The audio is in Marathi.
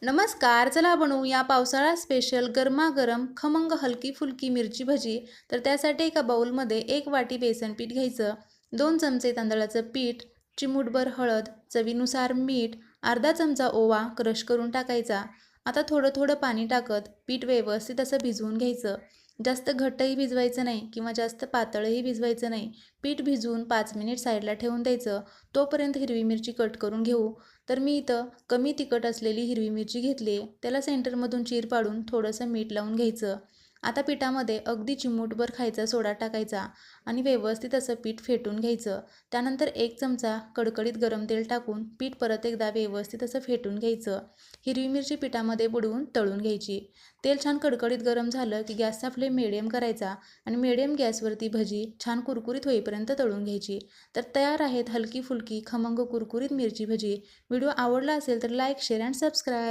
नमस्कार, चला बनवूया पावसाळा स्पेशल गरमागरम खमंग हलकी फुलकी मिरची भजी. तर त्यासाठी एका बाउलमध्ये 1 वाटी बेसन पीठ घ्यायचं, 2 चमचे तांदळाचं पीठ, चिमूटभर हळद, चवीनुसार मीठ, अर्धा चमचा ओवा क्रश करून टाकायचा. आता थोडं थोडं पाणी टाकत पीठ व्यवस्थित असं भिजवून घ्यायचं. जास्त घट्टही भिजवायचं नाही किंवा जास्त पातळही भिजवायचं नाही. पीठ भिजवून 5 मिनिट साईडला ठेवून द्यायचं. तोपर्यंत हिरवी मिरची कट करून घेऊ. तर मी इथं कमी तिखट असलेली हिरवी मिरची घेतली आहे. त्याला सेंटरमधून चीर पाडून थोडंसं मीठ लावून घ्यायचं. आता पिठामध्ये अगदी चिमूटभर खायचा सोडा टाकायचा आणि व्यवस्थित असं पीठ फेटून घ्यायचं. त्यानंतर 1 चमचा कडकडीत गरम तेल टाकून पीठ परत एकदा व्यवस्थित असं फेटून घ्यायचं. हिरवी मिरची पिठामध्ये बुडवून तळून घ्यायची. तेल छान कडकडीत गरम झालं की गॅसचा फ्लेम मिडियम करायचा आणि मिडियम गॅसवरती भजी छान कुरकुरीत होईपर्यंत तळून घ्यायची. तर तयार आहेत हलकी फुलकी खमंग कुरकुरीत मिरची भजी. व्हिडिओ आवडला असेल तर लाईक, शेअर अँड सबस्क्राईब.